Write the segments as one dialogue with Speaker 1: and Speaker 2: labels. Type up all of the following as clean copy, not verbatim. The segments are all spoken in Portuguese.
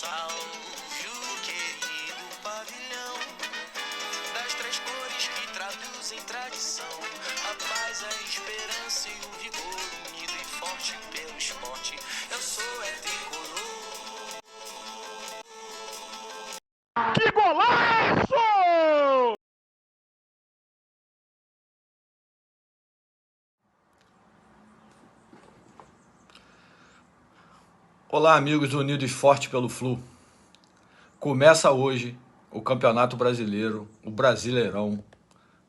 Speaker 1: Salve o querido pavilhão das três cores que traduzem tradição, a paz, a esperança e o vigor, unido e forte pelo esporte. Eu sou tricolor.
Speaker 2: Que golaço!
Speaker 3: Olá, amigos unidos forte pelo Flu. Começa hoje o Campeonato Brasileiro, o Brasileirão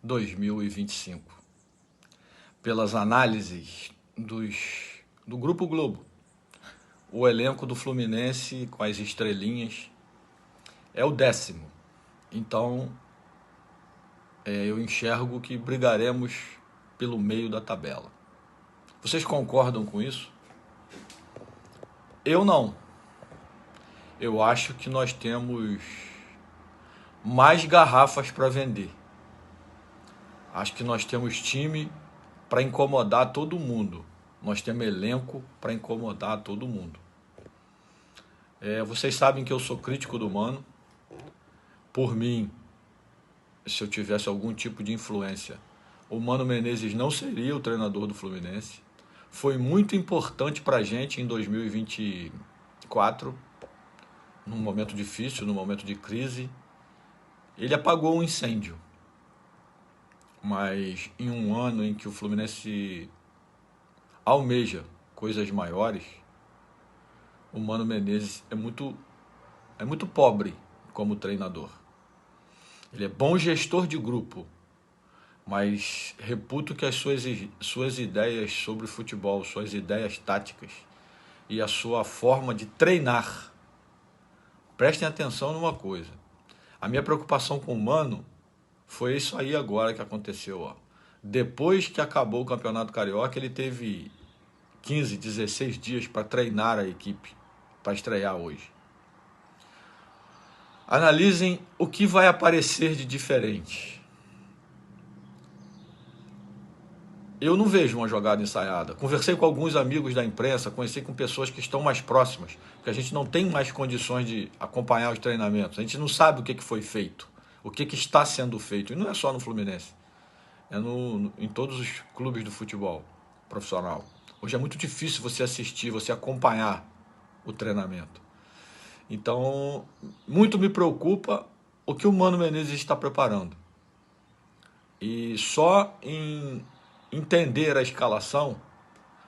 Speaker 3: 2025. Pelas análises do Grupo Globo, o elenco do Fluminense com as estrelinhas é o 10º. Então, eu enxergo que brigaremos pelo meio da tabela. Vocês concordam com isso? Eu não. Eu acho que nós temos mais garrafas para vender. Acho que nós temos time para incomodar todo mundo. Nós temos elenco para incomodar todo mundo. Vocês sabem que eu sou crítico do Mano. Por mim, se eu tivesse algum tipo de influência, o Mano Menezes não seria o treinador do Fluminense. Foi muito importante para a gente em 2024, num momento difícil, num momento de crise. Ele apagou um incêndio. Mas em um ano em que o Fluminense almeja coisas maiores, o Mano Menezes é muito pobre como treinador. Ele é bom gestor de grupo, mas reputo que as suas ideias sobre futebol, suas ideias táticas e a sua forma de treinar, prestem atenção numa coisa. A minha preocupação com o Mano foi isso aí agora que aconteceu. Ó. Depois que acabou o Campeonato Carioca, ele teve 15, 16 dias para treinar a equipe, para estrear hoje. Analisem o que vai aparecer de diferente. Eu não vejo uma jogada ensaiada. Conversei com alguns amigos da imprensa, conversei com pessoas que estão mais próximas, porque a gente não tem mais condições de acompanhar os treinamentos. A gente não sabe o que foi feito, o que está sendo feito. E não é só no Fluminense, é em todos os clubes do futebol profissional. Hoje é muito difícil você assistir, você acompanhar o treinamento. Então, muito me preocupa o que o Mano Menezes está preparando. E só em entender a escalação,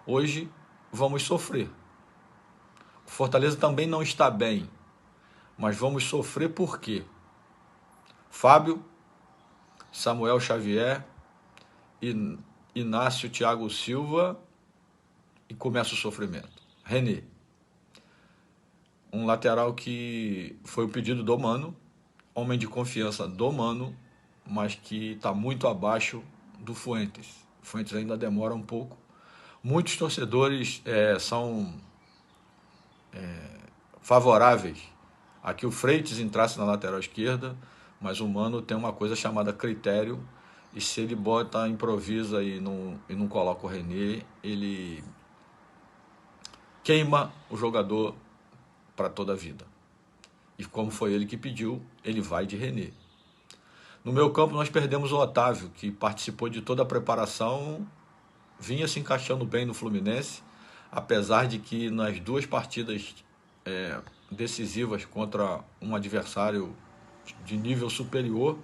Speaker 3: hoje vamos sofrer. O Fortaleza também não está bem, mas vamos sofrer por quê? Fábio, Samuel Xavier, Inácio Thiago Silva e começa o sofrimento. René, um lateral que foi o pedido do Mano, homem de confiança do Mano, mas que está muito abaixo do Fuentes. O Fuentes ainda demora um pouco. Muitos torcedores são favoráveis a que o Freitas entrasse na lateral esquerda, mas o Mano tem uma coisa chamada critério, e se ele bota, improvisa e não coloca o René, ele queima o jogador para toda a vida. E como foi ele que pediu, ele vai de René. No meu campo nós perdemos o Otávio, que participou de toda a preparação, vinha se encaixando bem no Fluminense, apesar de que nas duas partidas decisivas contra um adversário de nível superior,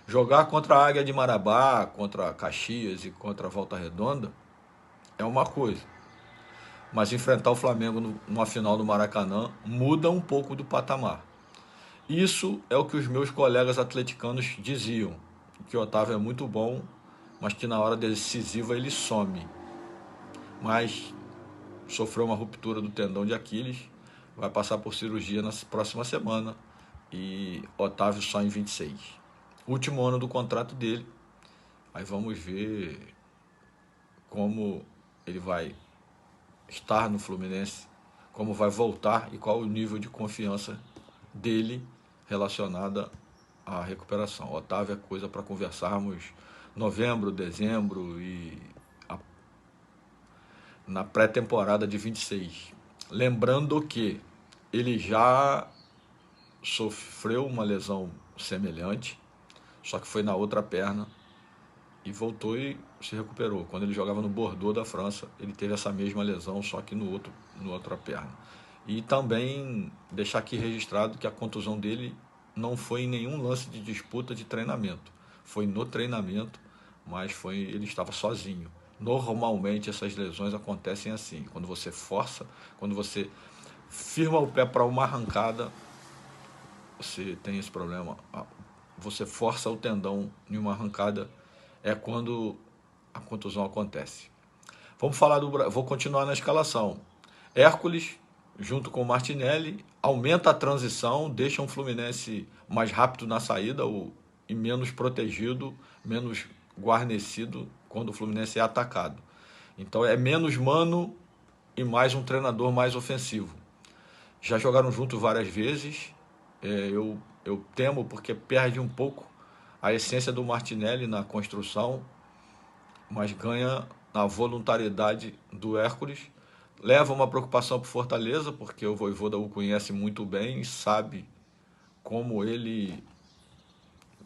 Speaker 3: jogar contra a Águia de Marabá, contra Caxias e contra a Volta Redonda é uma coisa. Mas enfrentar o Flamengo numa final do Maracanã muda um pouco do patamar. Isso é o que os meus colegas atleticanos diziam, que o Otávio é muito bom, mas que na hora decisiva ele some. Mas sofreu uma ruptura do tendão de Aquiles, vai passar por cirurgia na próxima semana, e Otávio só em 26. Último ano do contrato dele, aí vamos ver como ele vai estar no Fluminense, como vai voltar e qual o nível de confiança dele relacionada à recuperação. Otávio é coisa para conversarmos novembro, dezembro e na pré-temporada de 26. Lembrando que ele já sofreu uma lesão semelhante, só que foi na outra perna, e voltou e se recuperou. Quando ele jogava no Bordeaux da França, ele teve essa mesma lesão, só que no outra perna. E também deixar aqui registrado que a contusão dele não foi em nenhum lance de disputa de treinamento. Foi no treinamento, mas ele estava sozinho. Normalmente essas lesões acontecem assim, quando você força, quando você firma o pé para uma arrancada, você tem esse problema. Você força o tendão em uma arrancada, é quando a contusão acontece. Vou continuar na escalação. Hércules, junto com o Martinelli, aumenta a transição, deixa um Fluminense mais rápido na saída e menos protegido, menos guarnecido quando o Fluminense é atacado. Então é menos mano e mais um treinador mais ofensivo. Já jogaram juntos várias vezes. Eu temo porque perde um pouco a essência do Martinelli na construção, mas ganha na voluntariedade do Hércules. Leva uma preocupação para o Fortaleza, porque o Vojvoda o conhece muito bem e sabe como ele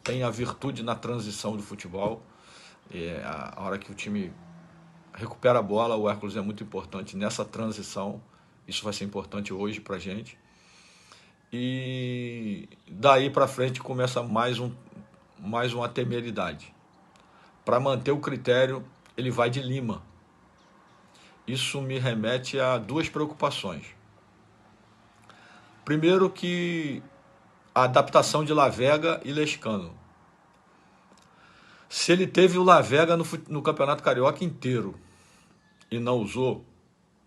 Speaker 3: tem a virtude na transição do futebol. A hora que o time recupera a bola, o Hércules é muito importante nessa transição. Isso vai ser importante hoje para a gente. E daí para frente começa mais uma temeridade. Para manter o critério, ele vai de Lima. Isso me remete a duas preocupações. Primeiro, que a adaptação de Lavega e Lescano. Se ele teve o Lavega no Campeonato Carioca inteiro e não usou,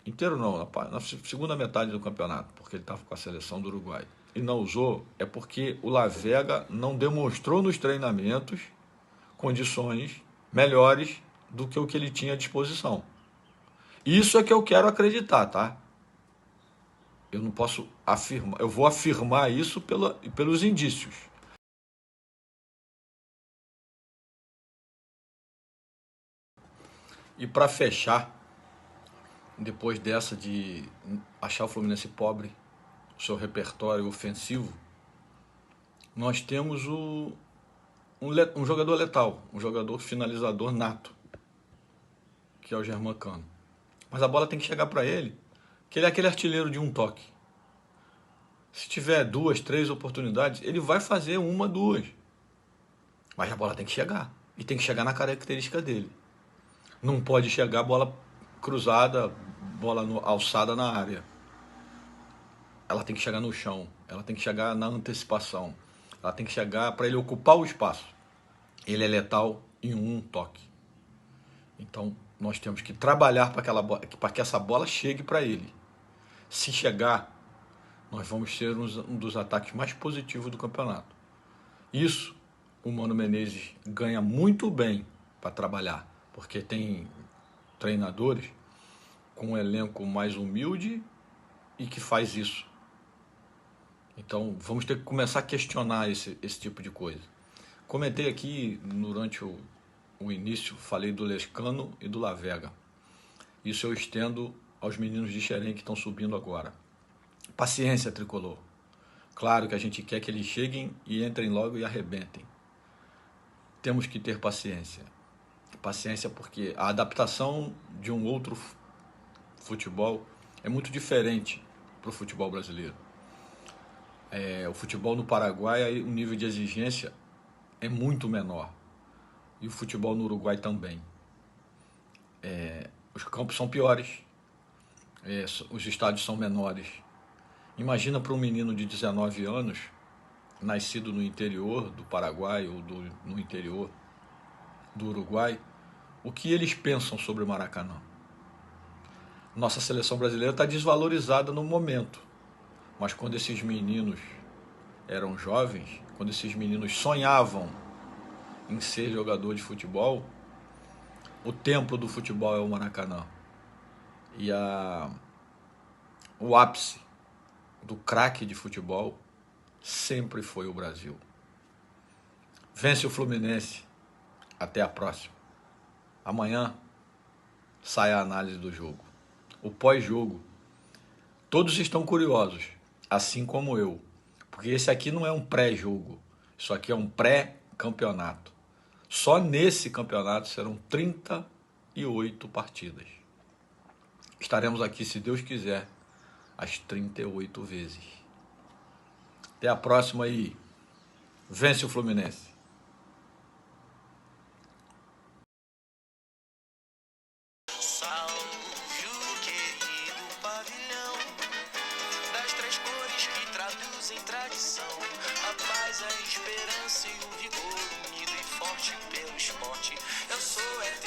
Speaker 3: inteiro não, na segunda metade do campeonato, porque ele estava com a seleção do Uruguai, e não usou, é porque o Lavega não demonstrou nos treinamentos condições melhores do que o que ele tinha à disposição. Isso é que eu quero acreditar, tá? Eu não posso afirmar, eu vou afirmar isso pelos indícios. E para fechar, depois dessa de achar o Fluminense pobre, o seu repertório ofensivo, nós temos um jogador letal, um jogador finalizador nato, que é o Germancano. Mas a bola tem que chegar para ele, que ele é aquele artilheiro de um toque. Se tiver 2, 3 oportunidades, ele vai fazer 1, 2. Mas a bola tem que chegar. E tem que chegar na característica dele. Não pode chegar bola cruzada, bola alçada na área. Ela tem que chegar no chão. Ela tem que chegar na antecipação. Ela tem que chegar para ele ocupar o espaço. Ele é letal em um toque. Então, nós temos que trabalhar para que essa bola chegue para ele. Se chegar, nós vamos ser um dos ataques mais positivos do campeonato. Isso, o Mano Menezes ganha muito bem para trabalhar, porque tem treinadores com um elenco mais humilde e que faz isso. Então, vamos ter que começar a questionar esse tipo de coisa. Comentei aqui, durante o início, falei do Lescano e do Lavega. Isso eu estendo aos meninos de Xerém que estão subindo agora. Paciência, tricolor. Claro que a gente quer que eles cheguem e entrem logo e arrebentem. Temos que ter paciência. Paciência porque a adaptação de um outro futebol é muito diferente para o futebol brasileiro. O futebol no Paraguai, o nível de exigência é muito menor. E o futebol no Uruguai também. Os campos são piores. Os estádios são menores. Imagina para um menino de 19 anos, nascido no interior do Paraguai ou no interior do Uruguai, o que eles pensam sobre o Maracanã. Nossa seleção brasileira está desvalorizada no momento. Mas quando esses meninos eram jovens, quando esses meninos sonhavam em ser jogador de futebol, o templo do futebol é o Maracanã. E o ápice do craque de futebol sempre foi o Brasil. Vence o Fluminense. Até a próxima. Amanhã sai a análise do jogo. O pós-jogo. Todos estão curiosos. assim como eu. Porque esse aqui não é um pré-jogo, isso aqui é um pré-campeonato. Só nesse campeonato serão 38 partidas. Estaremos aqui, se Deus quiser, as 38 vezes. Até a próxima aí. Vence o Fluminense.
Speaker 1: Salve o querido pavilhão das três cores que traduzem tradição. A paz, a esperança e o vigor, unido e forte pelo esporte. Eu sou eterno.